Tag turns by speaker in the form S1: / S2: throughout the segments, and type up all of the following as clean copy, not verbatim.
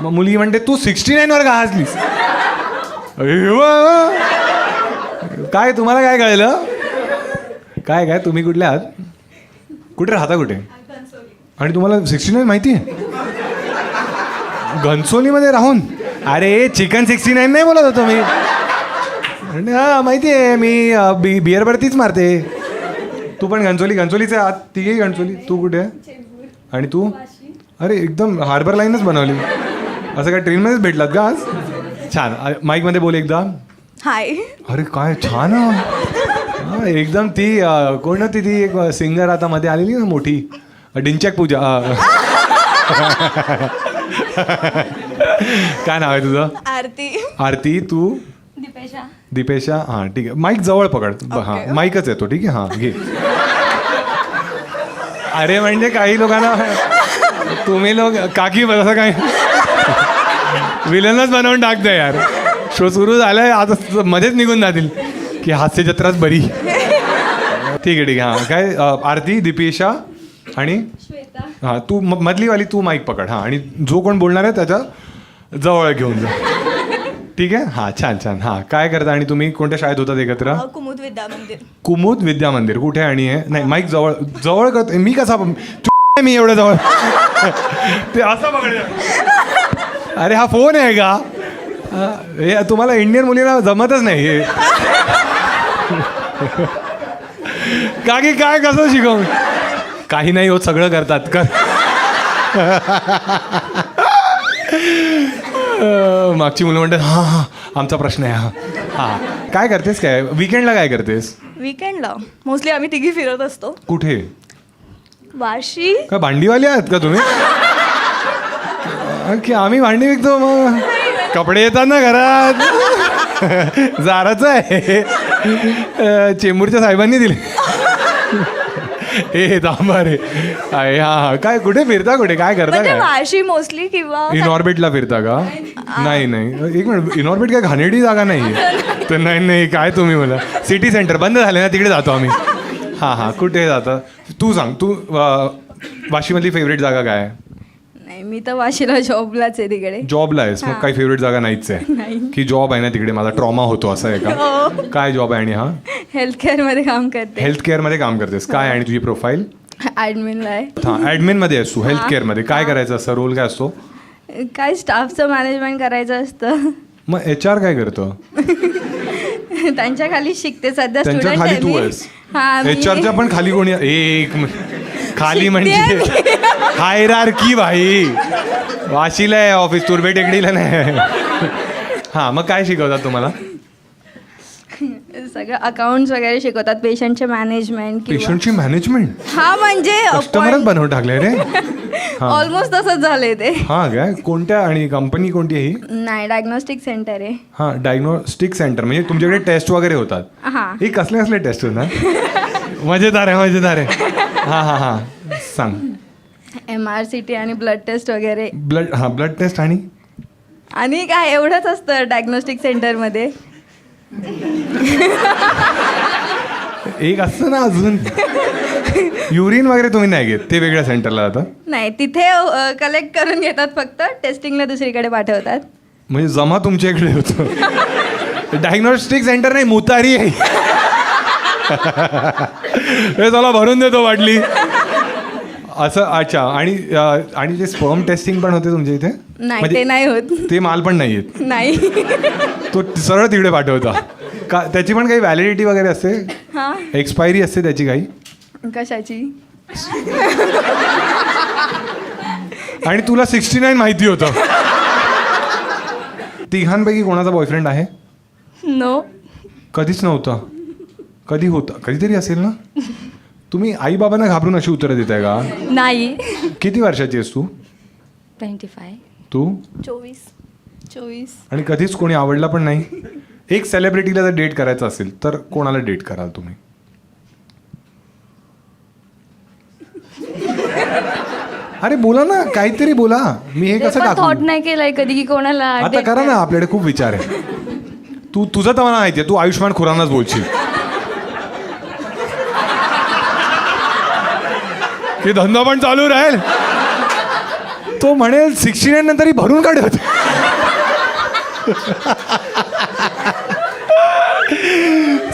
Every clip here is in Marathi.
S1: मग मुलगी म्हणते तू 69 वर का हसलीस? काय तुम्हाला काय कळलं? काय तुम्ही कुठले आहात? कुठे राहता कुठे? आणि तुम्हाला 69 माहिती आहे? घनसोलीमध्ये राहून? अरे चिकन 69 नाही बोलत होतो मी. हा माहिती आहे, मी बिअर तीच मारते. तू पण घनसोलीचे आहात? तिघेही घनसोली. तू कुठे आहे? आणि तू? अरे एकदम हार्बर लाईनच बनवली. असं काय ट्रेनमध्येच भेटलात का आज? छान. माईकमध्ये बोल एकदा.
S2: हाय.
S1: अरे काय छान. हा एकदम ती कोण होती ती एक सिंगर आता मध्ये आलेली ना मोठी, डिंचॅक पूजा. काय नाव आहे तुझं? आरती. तू? दीपेशा. हां ठीक आहे. माईक जवळ पकड. हां माईकच येतो. ठीक आहे. हां घे. अरे म्हणजे काही लोकांना तुम्ही लोक काकी असं काय विलनच बनवून टाकतं यार. शो सुरू झालाय आता मध्येच निघून जातील की हास्य जत्राच बरी. ठीक आहे. हां काय आरती, दीपेशा आणि
S2: श्वेता.
S1: हां तू मधलीवाली तू माईक पकड. हां आणि जो कोण बोलणार आहे त्याच्या जवळ घेऊन जा. ठीक आहे. हां छान. हां काय करता आणि तुम्ही कोणत्या शाळेत होतात एकत्र?
S2: कुमुद विद्या मंदिर.
S1: कुमुद विद्या मंदिर. कुठे आणि आहे? नाही माईक जवळ करतो मी. कसा मी एवढं जवळ ते असं पकड. अरे हा फोन आहे का? हे तुम्हाला इंडियन मुलीला जमतच नाही हे. काकी काय कसं शिकवून? काही नाही होत, सगळं करतात. मागची मुलं म्हणतात हां आमचा प्रश्न आहे. हां काय करतेस? काय विकेंडला काय करतेस?
S2: विकेंडला मोस्टली आम्ही तिघी फिरत असतो.
S1: कुठे?
S2: वाशी.
S1: काय भांडीवाले आहात का तुम्ही? की आम्ही भांडी विकतो मग कपडे येतात ना घरात. जाराचं आहे. चेंबूरच्या साहेबांनी दिले. ए थांबा रे. हा काय कुठे फिरता? कुठे काय करता? काय
S2: वाशी मोस्टली किंवा
S1: इनऑर्बिटला फिरता का? नाही एक मिनिट. इनऑर्बिट काय घाणेरडी जागा नाही तर? नाही काय तुम्ही मला सिटी सेंटर बंद झाले ना तिकडे जातो आम्ही. हां कुठे जाता? तू सांग. तू वाशीमधली फेवरेट जागा काय आहे?
S2: नाही मी तर वाशीला जॉबलाच आहे तिकडे.
S1: जॉबला आहेस मग काही फेवरेट जागा नाहीच आहे की जॉब आहे ना तिकडे माझा ट्रॉमा होतो असं आहे का? काय जॉब आहे? आणि हा
S2: हेल्थ केअरमध्ये काम करते.
S1: हेल्थ केअरमध्ये काम करतेस काय? आणि तुझी प्रोफाईल?
S2: ॲडमिनला आहे.
S1: हां ॲडमिनमध्ये आहेस तू हेल्थ केअरमध्ये. काय करायचं असतं? रोल काय असतो?
S2: काय स्टाफचं मॅनेजमेंट करायचं असतं.
S1: मग HR काय करतं?
S2: त्यांच्या खाली शिकते सध्या.
S1: त्यांच्या खाली तू आहेस? HRच्या पण खाली कोणी? एक खाली म्हणजे हायरार्की भाई. वाशीला आहे ऑफिस, तुर्बे टेकडीला नाही. हां मग काय शिकवतात तुम्हाला?
S2: सगळं अकाउंट्स वगैरे शिकवतात. पेशंटचे मॅनेजमेंट.
S1: पेशंटची मॅनेजमेंट?
S2: हा म्हणजे
S1: कस्टमरच बनवून टाकले रे.
S2: ऑलमोस्ट तसंच झालंय ते.
S1: हां काय? कोणत्या? आणि कंपनी कोणती आहे ही?
S2: नाही डायग्नोस्टिक सेंटर आहे.
S1: हां डायग्नोस्टिक सेंटर म्हणजे तुमच्याकडे टेस्ट वगैरे होतात?
S2: हां.
S1: हे कसले टेस्ट होतात? मजेदार आहे. हां सांग.
S2: MRCT आणि ब्लड टेस्ट वगैरे.
S1: ब्लड टेस्ट
S2: आणि काय एवढंच असतं डायग्नोस्टिक सेंटरमध्ये.
S1: एक असतं ना अजून युरिन वगैरे तुम्ही नाही घेत? ते वेगळ्या सेंटरला जातं?
S2: नाही तिथे कलेक्ट करून घेतात फक्त. टेस्टिंगला दुसरीकडे पाठवतात.
S1: म्हणजे जमा तुमच्या इकडे होतो. डायग्नोस्टिक सेंटर नाही मुतारी आहे. हे चला भरून देतो बाटली असं. अच्छा. आणि जे स्पर्म टेस्टिंग पण होते तुमच्या इथे?
S2: नाही ते नाही होत.
S1: ते माल पण नाही येत?
S2: नाही.
S1: तो सरळ तिकडे पाठवता का? त्याची पण काही व्हॅलिडिटी वगैरे असते?
S2: हां.
S1: एक्सपायरी असते त्याची काही?
S2: कशाची?
S1: आणि तुला 69 माहिती होतं? तिघांपैकी कोणाचा बॉयफ्रेंड आहे?
S2: नो.
S1: कधीच नव्हता? कधी होता? कधीतरी असेल ना? तुम्ही आई बाबांना घाबरून अशी उत्तरं देताय का?
S2: नाही.
S1: किती वर्षाची आहेस तू?
S2: 25.
S1: तू?
S2: 24.
S1: आणि कधीच कोणी आवडला पण नाही? एक सेलिब्रिटीला जर डेट करायचं असेल तर कोणाला डेट कराल तुम्ही? अरे बोला ना, काहीतरी बोला. मी हे कसं टाकू?
S2: थॉट नाही केलंय कधी की कोणाला.
S1: आता करा ना, आपल्याकडे खूप विचार आहे. तुझं तर मला माहिती आहे, तू आयुष्मान खुरानाच बोलशील. की धंदा पण चालू राहील. तो म्हणेल 69 नंतरही भरून काढ होते.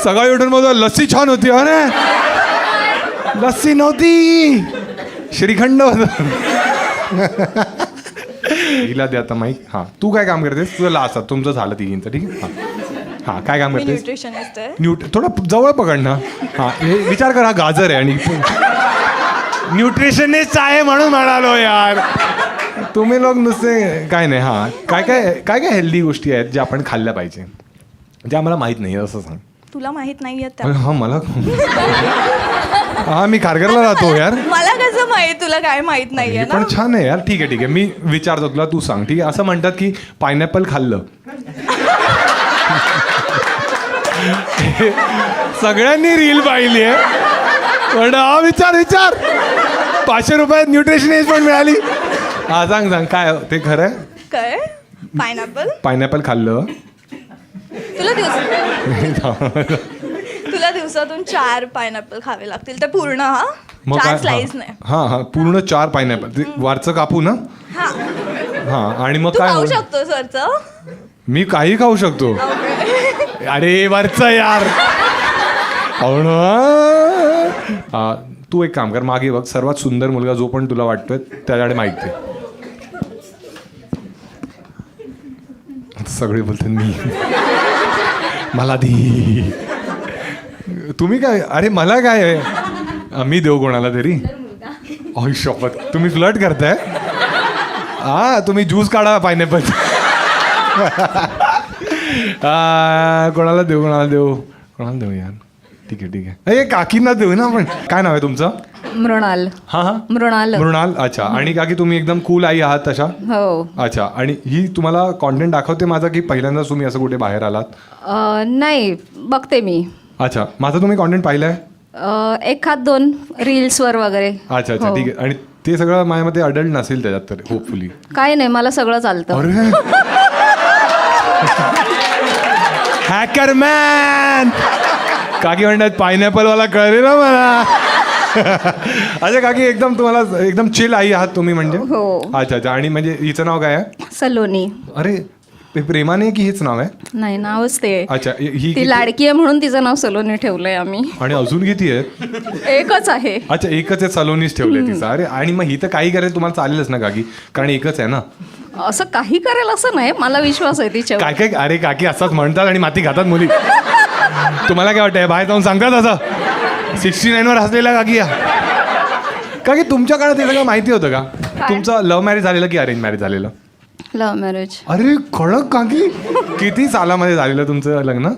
S1: सकाळी उठून बोलतो लस्सी छान होती. अरे लस्सी नव्हती, श्रीखंड होत. हिला दे आता माईक. हां, तू काय काम करतेस? तुझं लास्ट तुमचं झालं तिघींचं, ठीक आहे. हां हां, काय काम करतेस?
S2: न्यूट्रिशनिस्ट आहे.
S1: थोडं जवळ पकड ना. हां, हे विचार कर, हा गाजर आहे आणि न्यूट्रिशनिस्ट आहे म्हणून म्हणालो यार. तुम्ही लोक नुसते काय नाही. हां, काय काय काय काय हेल्दी गोष्टी आहेत ज्या आपण खाल्ल्या पाहिजे, ज्या आम्हाला माहीत नाही असं सांग.
S2: तुला माहित नाहीये
S1: हां मला हां, मी खारघरला राहतो यार.
S2: मला कसं माहित तुला काय माहित नाहीये
S1: पण छान आहे यार. ठीक आहे ठीक आहे, मी विचारतो तुला, तू सांग. ठीक आहे. असं म्हणतात की पायनॅपल खाल्लं सगळ्यांनी रील पाहिली आहे, पण हा विचार 500 रुपयात न्यूट्रिशनिस्ट पण मिळाली. हा सांग सांग, काय ते खरं आहे?
S2: काय
S1: पायनॅपल खाल्लं.
S2: तुला दिवसातून 4 पायनॅपल खावे लागतील, ते पूर्ण. हा,
S1: मग
S2: 4
S1: काय?
S2: स्लाइस नाही.
S1: हां हां, पूर्ण 4 पायनॅपल वरचं कापू ना.
S2: हा,
S1: हां, आणि मग
S2: तू
S1: काय
S2: खाऊ
S1: होईल?
S2: शकतो सरचं.
S1: मी काही खाऊ शकतो. अरे वरचं यार. हो ना. तू एक काम कर, मागे बघ, सर्वात सुंदर मुलगा जो पण तुला वाटतोय त्याच्याकडे माहित आहे. सगळे बोलतात मी, मला दी. तुम्ही काय? अरे मला काय आहे, मी देऊ कोणाला तरी. अय शपथ, तुम्ही फ्लर्ट करताय. हा, तुम्ही ज्यूस काढा पायनॅपल. कोणाला देऊ यार. ठीक आहे ठीक आहे. हे काकींना देऊ ना आपण. काय नाव आहे तुमचं?
S3: मृणाल.
S1: हां हां, मृणाल. अच्छा. आणि काकी तुम्ही एकदम कूल आई आहात तशा?
S3: हो.
S1: अच्छा. आणि ही तुम्हाला कॉन्टेंट दाखवते माझा की पहिल्यांदाच तुम्ही असं कुठे बाहेर आलात?
S3: नाही, बघते मी.
S1: अच्छा, माझा तुम्ही कॉन्टेंट पाहिलाय?
S3: 1-2 रील्सवर वगैरे.
S1: अच्छा अच्छा,
S3: हो.
S1: ठीक आहे. आणि ते सगळं माझ्या मते अडल्ट नसेल त्याच्यात तर, होपफुली.
S3: काय नाही, मला सगळं चालतं.
S1: अरे हॅकर मॅन. काकी म्हणतात पायनॅपलवाला कळले ना मला. अच्छा काकी, एकदम तुम्हाला एकदम चिल आई आहात तुम्ही म्हणजे?
S3: हो.
S1: अच्छा अच्छा. आणि म्हणजे हिचं नाव काय आहे?
S3: सलोनी.
S1: अरे ते प्रेमाने की हेच नाव आहे?
S3: नाही, नावच ते.
S1: अच्छा, ही
S3: ती लाडकी आहे म्हणून तिचं नाव सलोनी ठेवलंय आम्ही.
S1: आणि अजून किती आहेत?
S3: एकच आहे.
S1: अच्छा, एकच आहे, सलोनीच ठेवलंय तिचं. अरे, आणि मग ही तर काही करेल तुम्हाला चालेलच ना काकी, कारण एकच आहे ना.
S3: असं काही करेल असं नाही, मला विश्वास आहे तिच्यावर.
S1: काय काय, अरे काकी असंच म्हणतात आणि माती खातात मुली. तुम्हाला काय वाटतंय, बाहेर जाऊन सांगतात असं? 69वर हसलेला काकी या. काकी तुमच्या काळात हे सगळं माहिती होतं का? तुमचं लव्ह मॅरेज झालेलं की अरेंज मॅरेज झालेलं?
S3: Love marriage.
S1: अरे कडक काकी. किती सालामध्ये झालेलं तुमचं लग्न?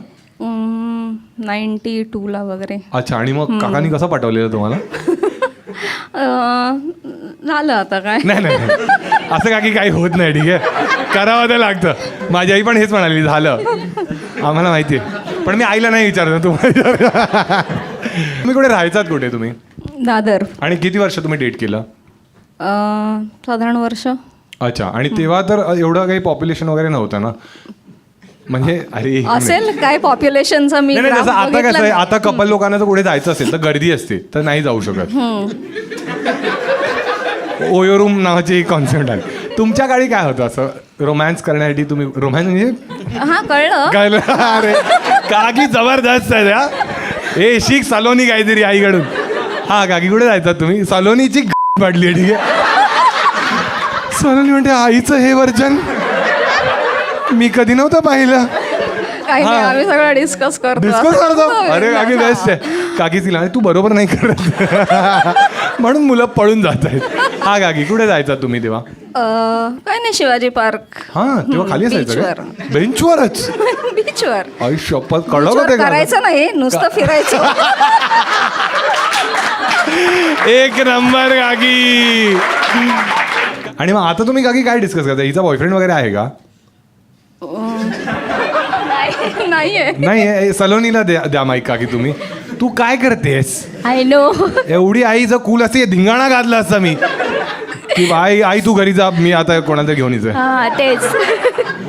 S3: 92ला वगैरे.
S1: अच्छा. आणि मग काकांनी कसं पाठवलेलं तुम्हाला?
S3: झालं आता काय.
S1: नाही नाही नाही. असं काकी काही होत नाही, ठीक आहे, करावं तर लागतं. माझी आई पण हेच म्हणाली, झालं आम्हाला माहिती आहे. पण मी आईला नाही विचारलं, तुम्हाला. तुम्ही कुठे राहायचात, कुठे तुम्ही?
S3: दादर.
S1: आणि किती वर्ष तुम्ही डेट केलं?
S3: साधारण वर्ष.
S1: अच्छा. आणि तेव्हा तर एवढं काही पॉप्युलेशन वगैरे नव्हतं ना, म्हणजे? अरे
S3: असेल काय पॉप्युलेशनचं मी.
S1: नाही, जसं आता कसं आहे, आता कपल लोकांना जर कुठे जायचं असेल तर गर्दी असते, तर नाही जाऊ शकत. ओयो रूम नावाची एक कॉन्सेप्ट आहे. तुमच्या काळी काय होतं असं रोमॅन्स करण्यासाठी? तुम्ही रोमॅन्स म्हणजे?
S3: हा, कळलं.
S1: अरे काकी जबरदस्त आहे त्या. ए शिक सलोनी काहीतरी आईकडून. हा काकी, कुठे जायचं तुम्ही? सलोनीची पडली, ठीक आहे. सलोनी म्हणते आईचं हे वर्जन मी कधी नव्हतं पाहिलं.
S3: काही नाही, आम्ही सगळं डिस्कस
S1: करतो. अरे काकी बेस्ट आहे. काकी तिला तू बरोबर नाही करत म्हणून मुलं पळून जात आहेत. हा काकी, कुठे जायचा तुम्ही तेव्हा?
S3: काय नाही, शिवाजी पार्क.
S1: हा, तेव्हा खाली असायचं? बेंचवरच?
S3: बीचवर.
S1: आई शपथ, कडक होते.
S3: करायचं नाही, नुसतं फिरायचं.
S1: एक नंबर काकी. आणि मग आता तुम्ही काकी काय डिस्कस करता? हिचा बॉयफ्रेंड वगैरे आहे का?
S3: नाहीये.
S1: नाही. सलोनीला द्या माईक काकी. तुम्ही, तू काय करतेस?
S3: I know.
S1: एवढी आई जर कूल असते धिंगाणा घातला असता मी की आई तू घरी जा, मी आता कोणाला घेऊन येतोय.
S4: हा, तेच.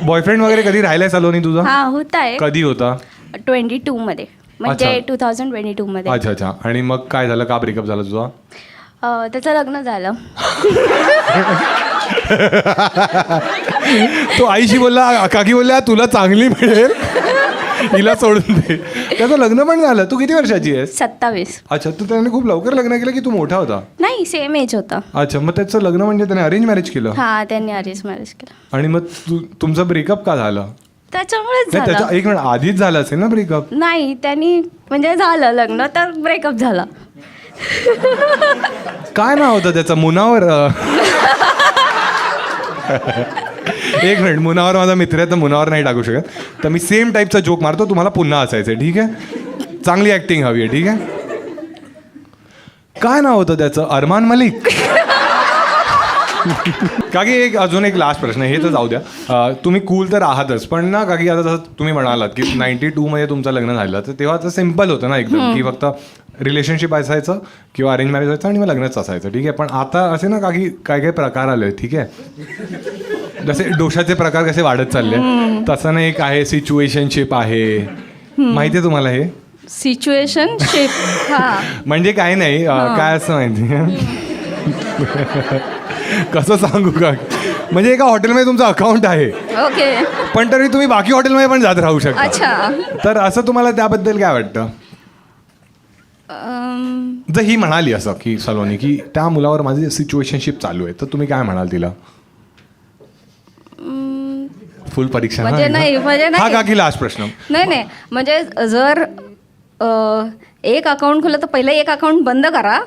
S1: बॉयफ्रेंड वगैरे कधी राहिलाय सलोनी तुझा?
S4: हा, होत आहे.
S1: कधी होता?
S4: 22 मध्ये, म्हणजे 2022 मध्ये.
S1: अच्छा अच्छा. आणि मग काय झालं, का ब्रेकअप झाला तुझा?
S4: त्याचं लग्न झालं.
S1: तो आईशी बोलला, काकी बोलल्या तुला चांगली मिळेल, हिला सोडून दे. त्याचं लग्न पण झालं. तू किती वर्षाची आहेस?
S4: 27.
S1: अच्छा, तू त्याने खूप लवकर लग्न केलं की तू मोठा होता?
S4: नाही, सेम एज होता.
S1: अच्छा, मग त्याचं लग्न म्हणजे त्याने अरेंज मॅरेज केलं?
S4: हा, त्यांनी अरेंज मॅरेज केलं.
S1: आणि मग तुमचं ब्रेकअप का झालं?
S4: त्याच्यामुळेच
S1: नाही, त्याच्या
S4: झालं.
S1: एक मिनिट आधीच झालं असेल ना ब्रेकअप?
S4: नाही, त्यांनी म्हणजे झालं लग्न तर ब्रेकअप झाला.
S1: काय नाव होतं त्याचं? मुनावर. एक मिनिट, मुनावर माझा मित्र आहे तर मुनावर नाही टाकू शकत, तर मी सेम टाईपचा जोक मारतो, तुम्हाला पुन्हा असायचं, ठीक आहे? चांगली ऍक्टिंग हवी आहे, ठीक आहे? काय नाव होतं त्याचं? अरमान मलिक. काकी अजून एक लास्ट प्रश्न, हे तर जाऊ द्या. तुम्ही कूल तर आहातच, पण ना काकी आता जसं तुम्ही म्हणालात की 92 मध्ये तुमचं लग्न झालं, तर तेव्हा तर सिम्पल होतं ना एकदम, की फक्त रिलेशनशिप असायचं किंवा अरेंज मॅरेज व्हायचं आणि मग लग्नच असायचं, ठीक आहे? पण आता असे ना काकी काय काय प्रकार आले, ठीक आहे? जसे डोशाचे प्रकार कसे वाढत चालले, तसं ना एक आहे सिच्युएशनशिप आहे, माहिती आहे तुम्हाला हे?
S3: सिच्युएशनशिप. हा,
S1: म्हणजे काय नाही, काय असं माहिती कसं सांगू का, म्हणजे एका हॉटेलमध्ये तुमचं अकाउंट आहे,
S3: ओके.
S1: पण तरी तुम्ही बाकी हॉटेलमध्ये पण जात राहू शकता.
S3: अच्छा.
S1: तर असं तुम्हाला त्याबद्दल काय वाटतं? जर ही म्हणाली असं की सलोनी की त्या मुलावर माझी सिच्युएशनशिप चालू आहे, तर तुम्ही काय म्हणाल तिला? फुल परीक्षा
S3: म्हणजे नाही, म्हणजे
S1: हा
S3: नाही.
S1: काकी लास्ट प्रश्न.
S3: नाही, म्हणजे जर एक अकाउंट खोलं तर पहिलं एक अकाउंट बंद करा.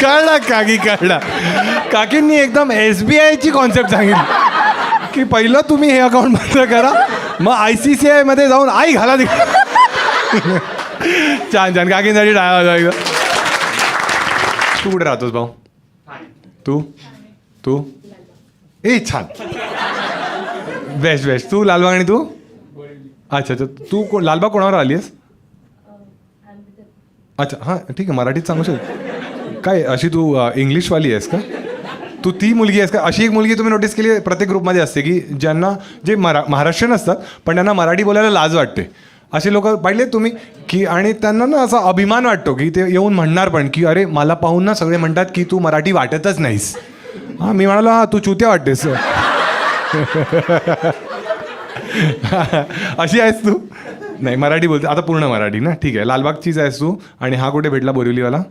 S1: कळला काकी, कळला. काकींनी एकदम SBI ची कॉन्सेप्ट सांगितली की पहिलं तुम्ही हे अकाउंट बंद करा, मग ICCI मध्ये जाऊन आई घाला. छान छान, काकींसाठी टाळा वाजवा. तू कुठे राहतोस भाऊ? तू ए छान, बेस्ट बेस्ट. तू लालबाग आणि तू? अच्छा अच्छा, तू लालबाग कोणावर आली आहेस? अच्छा हां, ठीक आहे, मराठीत सांगू शकतो काय? अशी तू इंग्लिशवाली आहेस का? तू ती मुलगी आहेस का? अशी एक मुलगी तुम्ही नोटीस केली प्रत्येक ग्रुपमध्ये असते की ज्यांना जे महाराष्ट्रीयन असतात पण त्यांना मराठी बोलायला लाज वाटते, असे लोक पाहिले तुम्ही की, आणि त्यांना ना असा अभिमान वाटतो की ते येऊन म्हणणार पण की अरे मला पाहून ना सगळे म्हणतात की तू मराठी वाटतच नाहीस. हां, मी म्हणालो हां तू चुत्या वाटतेस. अशी आहेस तू? नाही, मराठी बोलते आता, पूर्ण मराठी ना, ठीक आहे. लालबागचीच आहेस तू. आणि हा कुठे भेटला बोरिवलीवाला?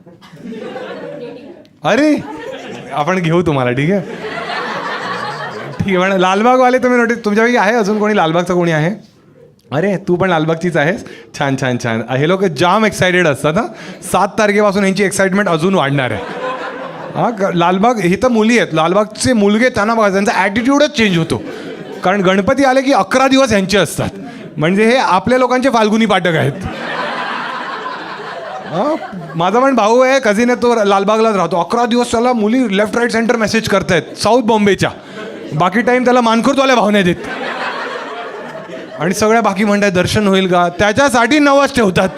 S1: अरे आपण घेऊ तुम्हाला, ठीक आहे ठीक आहे. पण लालबागवाले तुम्ही नोटीस, तुमच्यापैकी आहे अजून कोणी लालबागचं कोणी आहे? अरे तू पण लालबागचीच आहेस, छान छान छान. हे लोक जाम एक्सायटेड असतात. हां, 7 तारखेपासून यांची एक्साइटमेंट अजून वाढणार आहे. हां, लालबाग हे तर मुली आहेत, लालबागचे मुलगे त्यांना बघा, त्यांचा ॲटिट्यूडच चेंज होतो. कारण गणपती आले की 11 दिवस यांचे असतात, म्हणजे हे आपल्या लोकांचे फाल्गुनी पाठक आहेत. माझा पण भाऊ आहे, कझिन आहे, तो लालबागलाच राहतो. 11 दिवस त्याला मुली लेफ्ट राईट सेंटर मेसेज करतायत साऊथ बॉम्बेच्या, बाकी टाईम त्याला मानखुर्दवाल्या भावना देत, आणि सगळ्या बाकी म्हणतात दर्शन होईल का, त्याच्यासाठी नवस ठेवतात.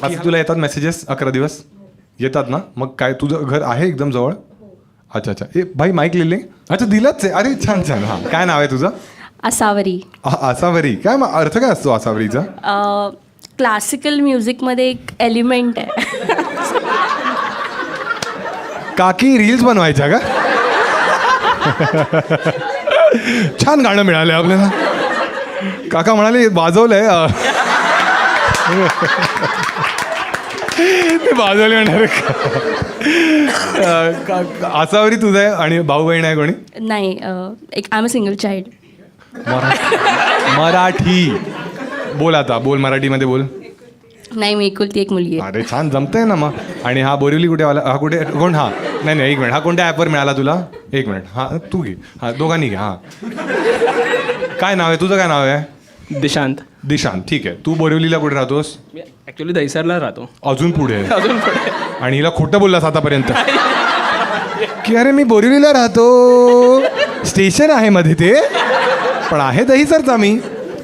S1: असं तुला येतात मेसेजेस 11 दिवस येतात ना? मग काय तुझं घर आहे एकदम जवळ? अच्छा अच्छा. ए भाई माईक लिहिले? अच्छा दिलंच आहे. अरे छान छान. हां, काय नाव आहे तुझं?
S4: असावरी.
S1: आसावरी. काय मग अर्थ काय असतो आसावरीचा?
S4: क्लासिकल म्युझिकमध्ये एक एलिमेंट आहे.
S1: काकी रील्स बनवायच्या का? छान गाणं मिळालंय आपल्याला. काका म्हणाले वाजवलंय. ते वाजवले म्हणणार. आसावरी तुझं आहे आणि भाऊ बहीण आहे कोणी?
S4: नाही, एक I am a single child.
S1: Marathi बोल, आता बोल, मराठीमध्ये बोल.
S4: नाही, मी एकुलती एक मुलगी आहे.
S1: अरे छान, जमतंय ना मग. आणि हा बोरिवली कुठे वाला? हा कुठे कोण? हा नाही नाही, एक मिनिट, हा कोणत्या ॲपवर मिळाला तुला? एक मिनिट, हां तू घे. हां, दोघांनी घे. हां, काय नाव आहे तुझं? काय नाव आहे?
S5: दिशांत.
S1: दिशांत, ठीक आहे. तू बोरिवलीला कुठे राहतोस?
S5: मी ॲक्च्युली दहिसरला राहतो.
S1: अजून पुढे?
S5: अजून पुढे.
S1: आणि हिला खोटं बोललास आतापर्यंत की अरे मी बोरिवलीला राहतो, स्टेशन आहे मध्ये ते, पण आहे दहिसरचा मी.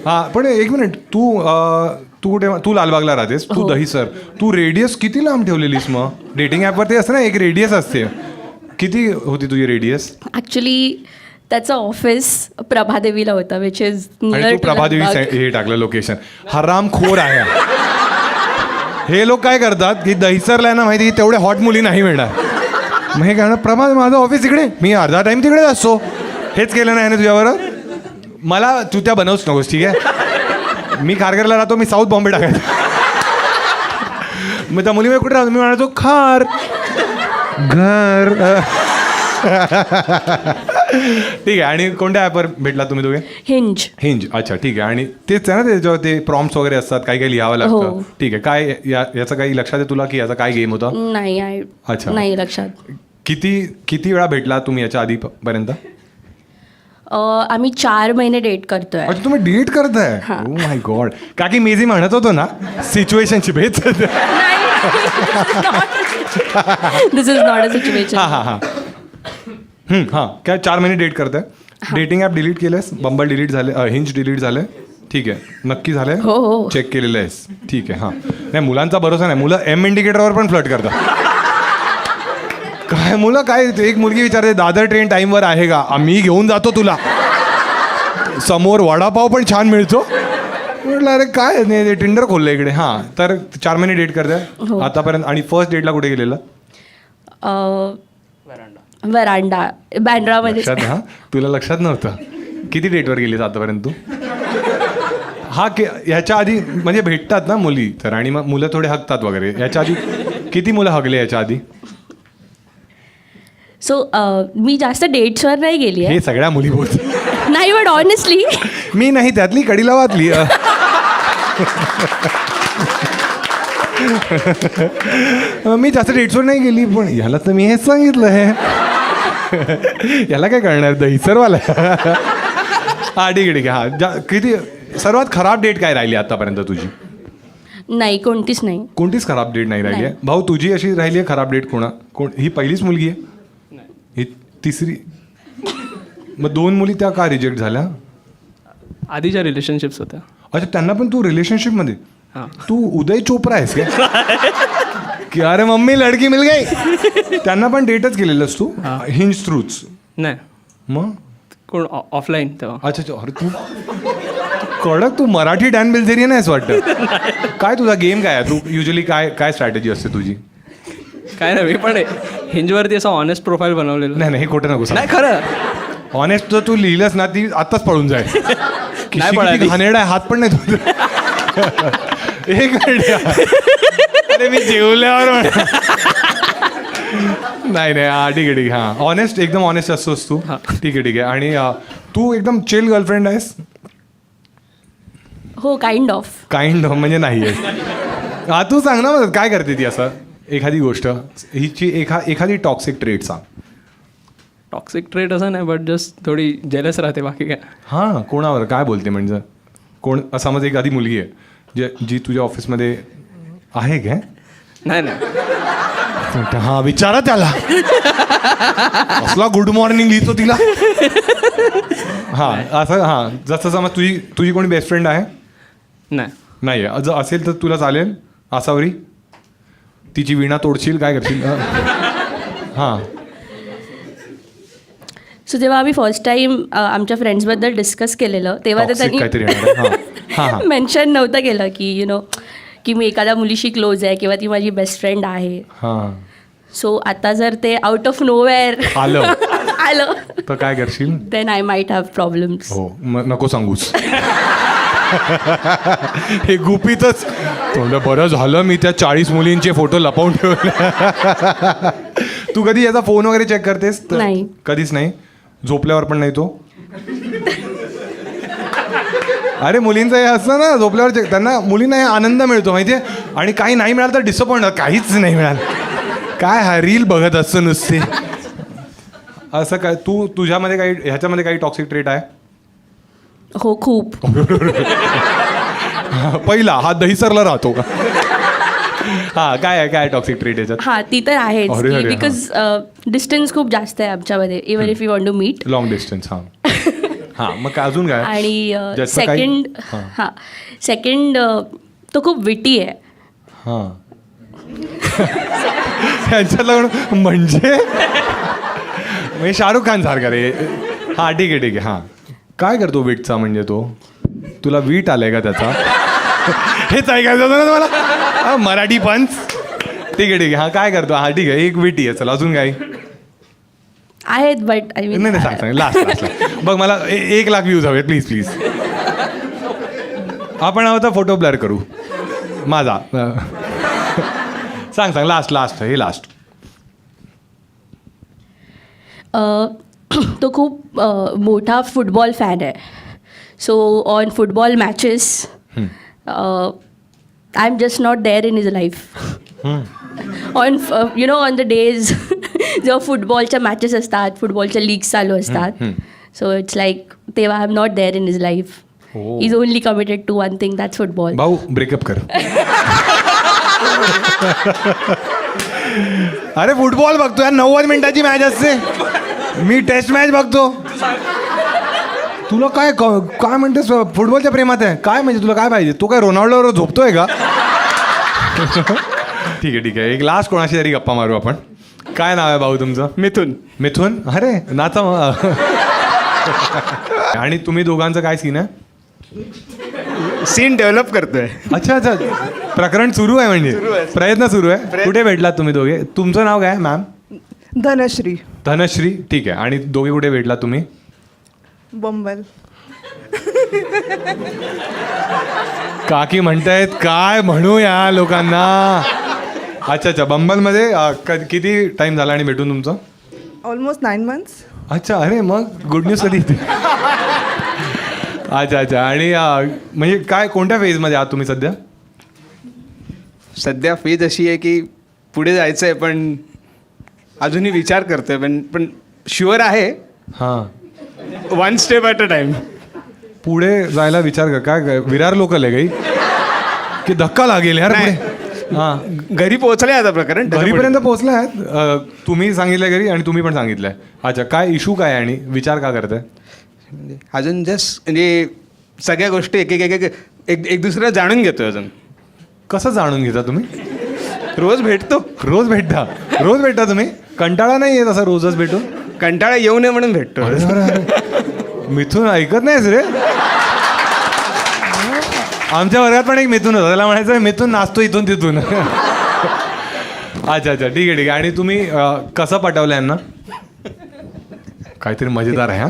S1: हां, पण एक मिनिट, तू कुठे? तू लालबागला राहतेस, तू दहिसर. तू रेडियस किती लांब ठेवलेलीस मग? डेटिंग ॲपवरती असतं ना एक रेडियस असते, किती होती तुझी रेडियस?
S4: ॲक्च्युली त्याचं ऑफिस प्रभादेवीला होतं, विच इज
S1: आणि तू प्रभादेवी हे टाकलं लोकेशन. हरामखोर आहे. हे लोक काय करतात की दहिसरला आहे ना माहिती की तेवढे हॉट मुली नाही मिळणार. मग हे काय प्रमाण माझं ऑफिस इकडे, मी अर्धा टाइम तिकडेच असतो. हेच केलं नाही ना तुझ्याबरोबर. मला तू त्या बनवूच नकोस, ठीक आहे. मी खारघरला राहतो, मी साऊथ बॉम्बे टाकायचं. मग त्या मुली कुठे राहतो, मी म्हणायचो खार घर. ठीक आहे. आणि कोणत्या ॲपवर भेटला तुम्ही दोघे? हिंज. अच्छा ठीक आहे. आणि तेच आहे ना त्याच्यावर ते प्रॉम्प्ट्स वगैरे असतात, काही काही लिहावं लागतं. ठीक आहे. काय याचं काही लक्षात आहे तुला की याचा काय गेम होता?
S3: नाही
S1: अच्छा.
S3: नाही लक्षात.
S1: किती वेळा भेटला तुम्ही याच्या आधीपर्यंत?
S3: आम्ही 4 महिने डेट करतोय.
S1: अच्छा तुम्ही डेट करताय? Oh my God. का की मी जे म्हणत होतो ना सिच्युएशनशिप हेच.
S3: दिस इज नॉट अ सिच्युएशन.
S1: हां काय 4 महिने डेट करताय? डेटिंग ॲप डिलीट केलंयस? बंबल डिलीट झाले, हिंज डिलीट झालंय? ठीक आहे. नक्की झालंय?
S3: हो.
S1: चेक केलेलं आहेस? ठीक आहे. हां नाही मुलांचा भरोसा नाही. मुलं एम इंडिकेटरवर पण फ्लट करतात. काय मुलं काय, एक मुलगी विचारते दादर ट्रेन टाईमवर आहे का? मी घेऊन जातो तुला. समोर वडापाव पण छान मिळतो. म्हटलं अरे काय नाही टिंडर खोललं इकडे. हां तर 4 महिने डेट करताय आतापर्यंत. आणि फर्स्ट डेटला कुठे गेलेला?
S3: वरांडा बँड्रामध्ये.
S1: लक्षात. हां तुला लक्षात नव्हतं. किती डेटवर गेलीस आतापर्यंत तू? हा ह्याच्या आधी म्हणजे भेटतात ना मुली तर, आणि मग मुलं थोडे हकतात वगैरे. याच्या आधी किती मुलं हगले याच्या आधी?
S3: सो मी जास्त डेट्सवर नाही गेली आहे.
S1: हे सगळ्या मुली बोलतात.
S3: नाही बट ऑनेस्टली
S1: मी नाही त्यातली कडीला वाचली. मी जास्त डेट्सवर नाही गेली. पण ह्याला तर मी हेच सांगितलं आहे. याला काय कळणार दहीसरवाला. हा ठीक आहे. हा किती सर्वात खराब डेट काय राहिली आतापर्यंत तुझी?
S3: नाही कोणतीच नाही.
S1: कोणतीच खराब डेट नाही राहिली आहे? भाऊ तुझी अशी राहिली आहे खराब डेट कोण? ही पहिलीच मुलगी आहे? ही तिसरी? मग 2 मुली त्या का रिजेक्ट झाल्या?
S5: आधीच्या रिलेशनशिप्स होत्या.
S1: अच्छा त्यांना पण तू रिलेशनशिपमध्ये?
S5: हां.
S1: तू उदय चोप्रा आहेस का? की अरे मम्मी लडकी मिल गई. त्यांना पण डेटच केलेलंस तू हिंज थ्रूच?
S5: नाही
S1: मग
S5: कोण ऑफलाईन तेव्हा.
S1: अच्छा. अरे तू कडक. तू मराठी डॅन बिल्झेरियन आहेस वाटतं. काय तुझा गेम काय आहे? तू युजली काय स्ट्रॅटेजी असते तुझी?
S5: काय नाही, मी पण हिंजवरती असं ऑनेस्ट प्रोफाईल बनवलेलं.
S1: नाही हे खोटं नको सांग.
S5: नाही खरं.
S1: ऑनेस्ट जर तू लिहिलंस ना ती आत्ताच पळून जाईल.
S5: नाही पळाली.
S1: घाणेरडा आहे, हात पण नाही धुत. एक मिनिट. अरे मी जेवल्यावर नाही. हां ठीक आहे. हां ऑनेस्ट एकदम ऑनेस्ट असतोस तू. ठीक आहे. आणि तू एकदम चिल गर्लफ्रेंड आहेस?
S3: हो काइंड ऑफ
S1: म्हणजे नाही आहे. हा तू सांग ना मग काय करते ती असं एखादी गोष्ट हिची एखादी टॉक्सिक ट्रेट सांग.
S5: टॉक्सिक ट्रेट असं नाही बट जस्ट थोडी जेलस राहते, बाकी काय.
S1: हां कोणावर काय बोलते म्हणजे? कोण समज एखादी मुलगी आहे जी तुझ्या ऑफिसमध्ये आहे काय?
S5: नाही.
S1: हां विचारा त्याला. असला गुड मॉर्निंग लिहितो तिला. हां असं. हां जसं समज तुझी कोणी बेस्ट फ्रेंड आहे? नाही आहे. जर असेल तर तुला चालेल असावरी? तिची वीणा तोडशील? काय करशील? हां
S3: सो जेव्हा आम्ही फर्स्ट टाइम आमच्या फ्रेंड्सबद्दल डिस्कस केलेलं तेव्हा ते त्यांनी मेन्शन नव्हतं केलं की यु नो की मी एखाद्या मुलीशी क्लोज आहे किंवा ती माझी बेस्ट फ्रेंड आहे.
S1: हां
S3: सो आता जर ते आउट ऑफ नोवेअर आलं
S1: तर काय करशील?
S3: Then I might have problems.
S1: हो मग नको सांगूस. हे गुपितच तोंड. बरं झालं मी त्या 40 मुलींचे फोटो लपवून ठेवले. तू कधी याचा फोन वगैरे चेक करतेस?
S3: नाही.
S1: कधीच नाही? झोपल्यावर पण नाही तो? अरे मुलींचं हे असतं ना झोपल्यावर चेक. त्यांना मुलींना हे आनंद मिळतो माहिती आहे. आणि काही नाही मिळालं तर डिसअपॉइंट. काहीच नाही मिळालं काय हा रील बघत असतं नुसते. असं काय तुझ्यामध्ये काही ह्याच्यामध्ये काही टॉक्सिक ट्रेट आहे?
S3: हो खूप.
S1: पहिला हा दहीसरला राहतो का? हा काय टॉक्सिक ट्रेट याच्यात?
S3: हां ती तर आहेच
S1: अरे,
S3: बिकॉज डिस्टन्स खूप जास्त आहे आमच्यामध्ये. Even if you want to meet
S1: long distance. हां मग अजून काय?
S3: आणि सेकंड तो खूप विटी आहे.
S1: हां त्यांच्यातला म्हणजे शाहरुख खान सारखा रे. हां ठीक आहे. हां काय करतो वीटचा म्हणजे? तो तुला वीट आलाय का त्याचा? हेच ऐकायचं होतं ना तुम्हाला? मराठी पंच. ठीक आहे हा काय करतो हा ठीक आहे एक विटी आहे. चला अजून काय
S3: आहेत बट आय मीन
S1: नाही सांग लास्ट बघ मला 1 लाख व्ह्यूज हवे प्लीज. आपण हवं फोटो ब्लर करू माझा. सांग लास्ट हे लास्ट.
S3: तो खूप मोठा फुटबॉल फॅन आहे. So on football matches I am just not there in his life. On on the days जेव्हा फुटबॉलच्या मॅचेस असतात, फुटबॉलच्या लीग्स चालू असतात, सो इट्स लाईक तेव्हा I am not there in his life. Is only committed to one thing, that's football.
S1: भाऊ ब्रेकअप कर. अरे फुटबॉल बघतो यार, 90 मिनिटाची मॅच असते. मी टेस्ट मॅच बघतो. तुला काय काय म्हणतेस फुटबॉलच्या प्रेमात आहे काय? म्हणजे तुला काय पाहिजे? तू काय रोनाल्डोवर झोपतोय का? ठीक आहे एक लास्ट कोणाशी तरी गप्पा मारू आपण. काय नाव आहे भाऊ तुमचं? मिथुन. अरे नाचा मग. आणि तुम्ही दोघांचं काय सीन आहे?
S6: सीन डेव्हलप करतोय.
S1: अच्छा प्रकरण सुरू आहे म्हणजे प्रयत्न सुरू आहे. कुठे भेटलात तुम्ही दोघे? तुमचं नाव काय मॅम? धनश्री. ठीक आहे. आणि दोघे कुठे भेटलात तुम्ही?
S7: बंबल.
S1: काकी म्हणतायत काय म्हणू या लोकांना. अच्छा बंबलमध्ये किती टाइम झाला आणि भेटून तुमचं?
S7: Almost 9 months.
S1: अच्छा अरे मग गुड न्यूज कधी येते? अच्छा आणि म्हणजे काय कोणत्या फेजमध्ये आहात तुम्ही सध्या?
S6: सध्या फेज अशी आहे की पुढे जायचं आहे पण अजूनही विचार करतोय पण शुअर आहे.
S1: हां
S6: 1 step at a time.
S1: पुढे जायला विचार कर. काय विरार लोकल आहे काही की धक्का लागेल यार पुढे? हां
S6: घरी पोहोचले आता प्रकरण.
S1: घरीपर्यंत पोहोचला आहेत. तुम्ही सांगितलं घरी आणि तुम्ही पण सांगितलंय. अच्छा काय इशू काय आहे आणि विचार का करताय?
S6: अजून जस्ट म्हणजे सगळ्या गोष्टी एक दुसऱ्या जाणून घेतोय अजून.
S1: कसं जाणून घेता तुम्ही?
S6: रोज भेटतो.
S1: रोज भेटता तुम्ही? कंटाळा नाही येत असं रोजच भेटून?
S6: कंटाळा येऊ नये म्हणून भेटतो.
S1: मिथून ऐकत नाहीस रे. आमच्या वर्गात पण एक मिथून होता. त्याला म्हणायचं मिथून नाचतो इथून तिथून. अच्छा ठीक आहे. आणि तुम्ही कसं पटवलं यांना? काहीतरी मजेदार आहे.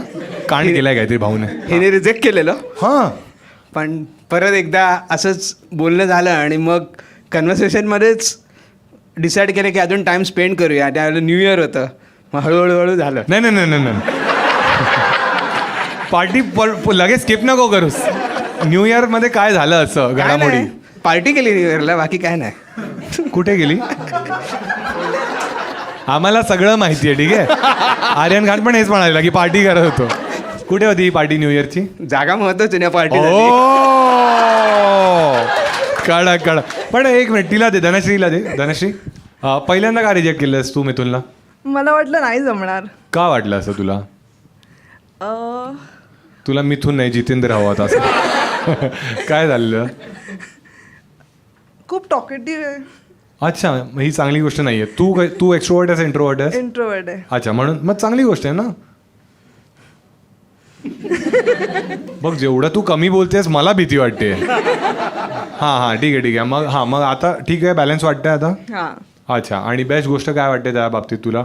S1: कांड केलाय काहीतरी भाऊने.
S6: हिने रिजेक्ट केलेलं.
S1: हां
S6: पण परत एकदा असंच बोलणं झालं आणि मग कन्व्हर्सेशनमध्येच डिसाईड केलं की अजून टाईम स्पेंड करूया. त्यावेळेला न्यू इयर होतं. मग हळूहळू झालं.
S1: नाही पार्टी लगेच स्किप नको करूस. न्यू इयरमध्ये काय झालं असं घडामोडी?
S6: पार्टी केली न्यू इयरला, बाकी काय नाही.
S1: कुठे गेली? आम्हाला सगळं माहिती आहे. ठीक आहे. आर्यन खान पण हेच म्हणाला की पार्टी करत होतो. कुठे होती ही पार्टी न्यू इयरची?
S6: जागा महत्वाची ना पार्टी.
S1: कळा पण एक मिनिट तिला दे, धनश्रीला दे. धनश्री पहिल्यांदा का रिजेक्ट केलंस तू मिथुनला?
S7: मला वाटलं नाही जमणार.
S1: का वाटलं असं तुला? तुला मिथून नाही जितेंद्र हवा होता असं? काय झालेलं?
S7: खूप टॉकेटिव्ह आहे.
S1: अच्छा मग ही चांगली गोष्ट नाही आहे. तू एक्स्ट्रोवर्ट आहेस इंट्रोवर्ट आहेस?
S7: इंट्रोवर्ट आहे.
S1: अच्छा म्हणून मग चांगली गोष्ट आहे ना. बघ जेवढं तू कमी बोलतेस मला भीती वाटते. हां ठीक आहे. मग आता ठीक आहे बॅलन्स वाटतंय आता.
S7: हां.
S1: अच्छा आणि बेस्ट गोष्ट काय वाटते त्या बाबतीत तुला?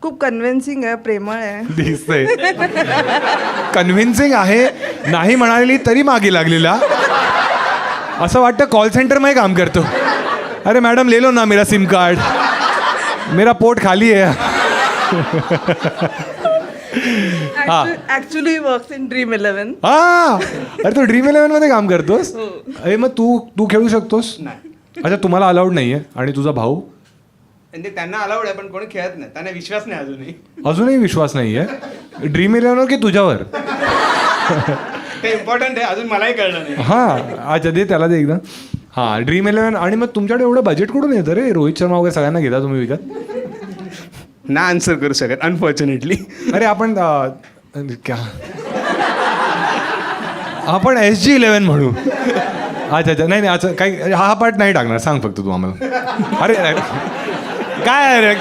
S7: खूप कन्व्हिन्सिंग आहे, प्रेमळ आहे.
S1: दिसतंय कन्व्हिन्सिंग आहे. नाही म्हणाली तरी मागे लागलेला. असं वाटतं कॉल सेंटरमध्ये काम करतो. अरे मॅडम ले लो ना मेरा सिम कार्ड, मेरा पोट खाली है.
S7: Actually works in Dream11.
S1: अरे तू Dream11 मध्ये काम करतोस? अरे मग तू खेळू शकतोस? अच्छा तुम्हाला अलाउड नाहीये. आणि तुझा भाऊ?
S6: म्हणजे त्यांना अलाउड आहे पण कोणी खेळत नाही. त्यांना विश्वास नाही
S1: अजूनही विश्वास नाहीये Dream11 की तुझ्यावर?
S6: ते इम्पॉर्टंट आहे. अजून मलाही कळलं नाही.
S1: हां अच्छा दे त्याला दे एकदा. हां Dream11. आणि मग तुमच्याकडे एवढं बजेट कुठून येतं रे? रोहित शर्मा वगैरे सगळ्यांना घेता तुम्ही विकत?
S6: ना आन्सर करू शकत अनफॉर्च्युनेटली.
S1: अरे आपण क्या आपण SG11 म्हणू. अच्छा नाही असं काही हा पार्ट नाही टाकणार. सांग फक्त तू आम्हाला. अरे काय अरे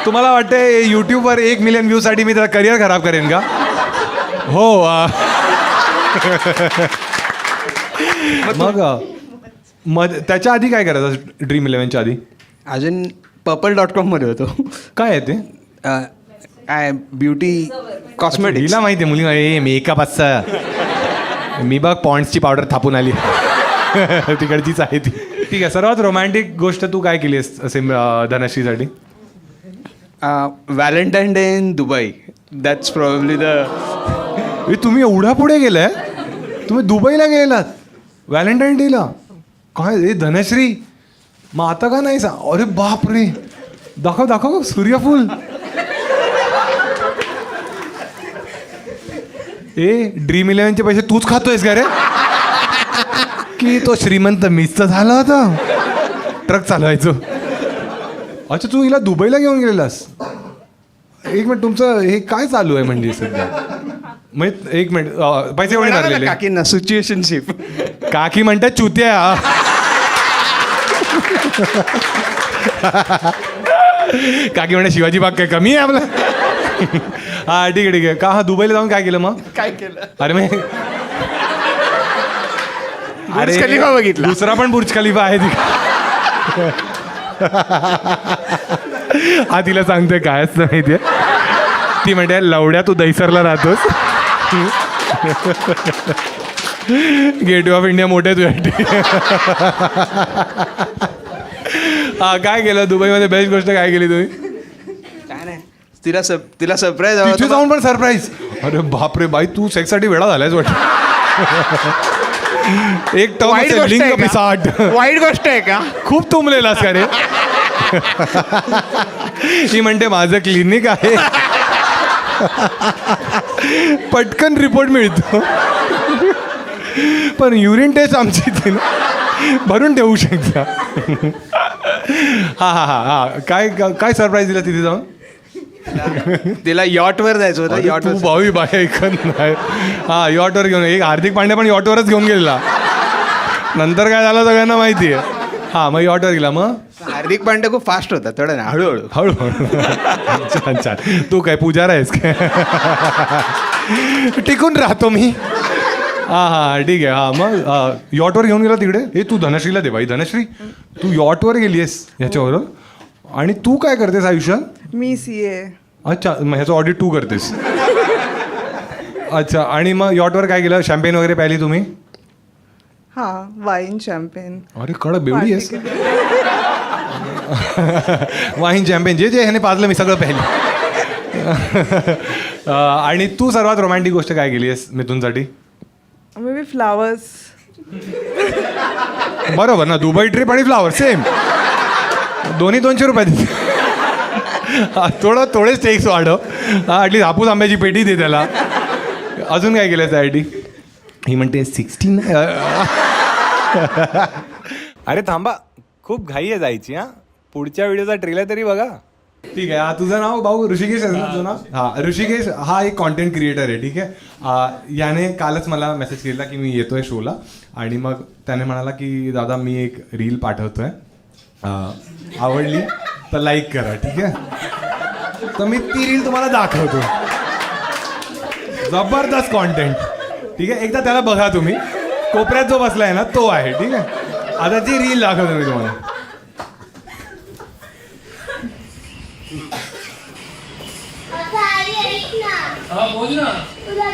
S1: तुम्हाला वाटतंय यूट्यूबवर 1 million व्ह्यूसाठी मी त्याचा करिअर खराब करेन का? हो मग त्याच्या आधी काय करायचं Dream11च्या आधी?
S6: अजून purple.com मध्ये होतो.
S1: काय आहे ते?
S6: काय ब्युटी कॉस्मेटिक्स.
S1: हिला माहिती आहे मुली मेकअप असं मी बघ पॉन्ड्सची पावडर थापून आली तिकडचीच आहे ती. ठीक आहे, सर्वात रोमॅन्टिक गोष्ट तू काय केली आहेस असे धनश्रीसाठी?
S6: Valentine day in Dubai. That's probably
S1: तुम्ही एवढ्या पुढे गेलाय, तुम्ही दुबईला गेलात व्हॅलेंटाईन डेला? काय धनश्री, मग आता का नाही अरे बाप रे, दाखव दाखव सूर्यफूल. Dream11चे पैसे तूच खातोयस का रे? की तो श्रीमंत मीच झाला होता ट्रक चालवायचो? अच्छा, तू हिला दुबईला घेऊन गेलेलास. एक मिनिट, तुमचं हे काय चालू आहे म्हणजे सध्या? म्हणजे एक मिनिट, पैसे एवढे मारलेले
S6: काकींना सिच्युएशनशिप.
S1: काकी म्हणतात चुत्या. काकी म्हणतात शिवाजी बाग काय कमी आहे आपला? हा ठीक आहे ठीक आहे. का हा दुबईला जाऊन काय केलं मग?
S6: काय केलं?
S1: अरे मग
S6: बुर्ज खलिफा बघितला.
S1: दुसरा पण बुर्ज खलिफा आहे हा तिला सांगतोय कायच माहितीये. ती म्हणते लवड्या तू दैसरला राहतोस. गेट ऑफ इंडिया मोठे तुझ्यासाठी. हा, काय केलं दुबईमध्ये? बेस्ट गोष्ट काय केली तुम्ही?
S6: काय नाही, तिला सरप्राईज
S1: तिथे जाऊन पण सरप्राईज. अरे बापरे बाई, तू सेक्ससाठी वेळा झालायस वाटतं. एक
S6: वाईट गोष्ट आहे का?
S1: खूप तुंबलेलास का रे? ती म्हणते माझं क्लिनिक आहे, पटकन रिपोर्ट मिळतो, पण युरिन टेस्ट आमची इथे ना भरून ठेवू शकता. हा हा हा हा, काय काय सरप्राईज दिला तिथे जाऊन?
S6: तिला यॉटवर जायचं होतं.
S1: तू
S6: यॉटवर
S1: भावी बाय ऐकत नाही. हा, यॉटवर घेऊन एक हार्दिक पांड्या पण यॉटवरच घेऊन गेलेला. नंतर काय झालं सगळ्यांना माहिती आहे. हा, मग यॉटवर गेला. मग
S6: हार्दिक पांड्या खूप फास्ट होता, थोडं ना हळूहळू.
S1: हळूहळू. छान छान. तू काय पुजारा आहेस काय? टिकून राहतो मी. हां हां ठीक आहे. हां, मग यॉटवर घेऊन गेला तिकडे. हे तू धनश्रीला दे बाई. धनश्री, तू यॉटवर गेली आहेस ह्याच्याबरोबर, आणि तू काय करतेस आयुष्यात?
S7: मी CA.
S1: अच्छा, मग ह्याचं ऑडिट तू करतेस. अच्छा, आणि मग यॉटवर काय केलं? शॅम्पेन वगैरे प्यायली तुम्ही?
S7: हा, वाईन शॅम्पेन.
S1: अरे कळ बेवडी आहेस. वाईन चॅम्पियन जे जे ह्याने पाजलं मी सगळं पाहिलं. आणि तू सर्वात रोमॅन्टिक गोष्ट काय केली आहेस मिथुनसाठी?
S7: May be flowers.
S1: बरोबर ना, दुबई ट्रिप आणि फ्लावर सेम, दोन्ही 200 रुपये देते. थोडेच टेक्स वाढव. ॲटलीस्ट हापूस आंब्याची पेटी दे त्याला. अजून काय केलं त्यासाठी? ही म्हणते 16. अरे थांबा, खूप घाई आहे जायची. हां, पुढच्या व्हिडिओचा ट्रेलर तरी बघा. ठीक आहे. तुझं नाव भाऊ ऋषिकेश आहे ना तुझं नाव? हां, ऋषिकेश हा एक कॉन्टेंट क्रिएटर आहे. ठीक आहे. याने कालच मला मेसेज केला की मी येतोय शोला, आणि मग त्याने म्हणाला की दादा मी एक रील पाठवतोय, आवडली तर लाईक करा. ठीक आहे. तर मी ती रील तुम्हाला दाखवतो. जबरदस्त कॉन्टेंट. ठीक आहे, एकदा त्याला बघा तुम्ही. कोपऱ्यात जो बसलाय ना तो आहे. ठीक आहे. आता ती रील दाखवतो मी तुम्हाला.
S5: बोल ना.
S8: तुझ्या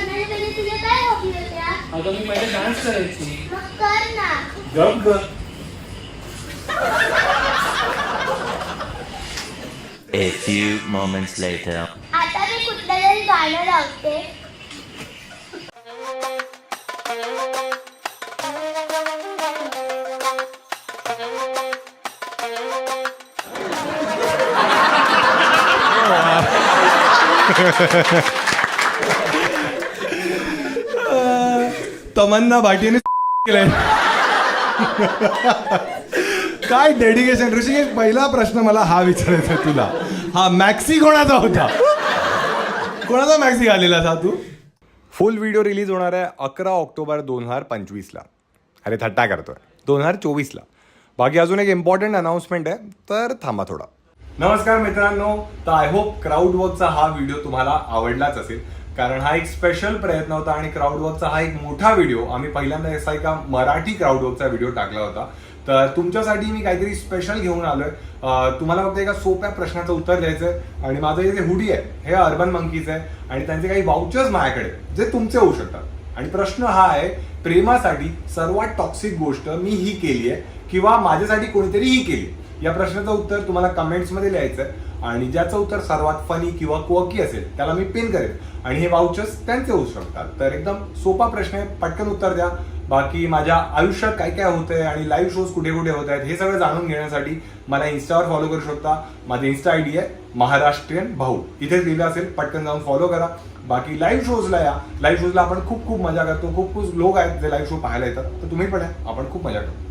S8: काय हॉबी होत्या?
S5: आता मी पहिले डान्स करायची.
S8: मग कर ना.
S5: गप ग.
S9: A few moments later.
S8: आता मी कुठलं तरी गाणं लावते.
S1: तमन्ना भाटीने केलंय. काय डेडिकेशन. ऋषिकेश, पहिला प्रश्न मला हा विचारायचा तुला. हा मॅक्सी कोणाचा होता? कोणाचा मॅक्सी घालेला था तू? फुल व्हिडिओ रिलीज होणार आहे 11 ऑक्टोबर 2025ला. अरे थट्टा करतोय, 2024ला. बाकी अजून एक इम्पॉर्टंट अनाउन्समेंट आहे, तर थांबा थोडा. नमस्कार मित्रांनो. तर आय होप क्राऊड वर्कचा हा व्हिडिओ तुम्हाला आवडलाच असेल, कारण हा एक स्पेशल प्रयत्न होता आणि क्राऊड वर्कचा हा एक मोठा व्हिडिओ आम्ही पहिल्यांदा असा एका मराठी क्राऊड वर्कचा व्हिडिओ टाकला होता. तर तुमच्यासाठी मी काहीतरी स्पेशल घेऊन आलोय. तुम्हाला फक्त एका सोप्या प्रश्नाचं उत्तर द्यायचंय आणि माझं हे जे हुडी आहे हे अर्बन मंकीज आहे आणि त्यांचे काही वाउचर्स माझ्याकडे जे तुमचे होऊ शकतात. आणि प्रश्न हा आहे, प्रेमासाठी सर्वात टॉक्सिक गोष्ट मी ही केली आहे किंवा माझ्यासाठी कोणीतरी ही केली. या प्रश्नाचं उत्तर तुम्हाला कमेंट्समध्ये लिहायचं आहे आणि ज्याचं उत्तर सर्वात फनी किंवा क्वर्की असेल त्याला मी पिन करेन आणि हे वाउचर्स त्यांचे होऊ शकतात. तर एकदम सोपा प्रश्न आहे, पटकन उत्तर द्या. बाकी माझ्या आयुष्यात काय काय होतंय आणि लाईव्ह शोज कुठे कुठे होत आहेत हे सगळं जाणून घेण्यासाठी मला इन्स्टावर फॉलो करू शकता. माझे इन्स्टा आयडी आहे महाराष्ट्रीयन भाऊ, इथेच लिहिलं असेल, पटकन जाऊन फॉलो करा. बाकी लाईव्ह शोजला या, लाईव्ह शोजला आपण खूप खूप मजा करतो, खूप खूप लोक आहेत जे लाईव्ह शो पाहायला येतात, तर तुम्ही पण या, आपण खूप मजा करतो.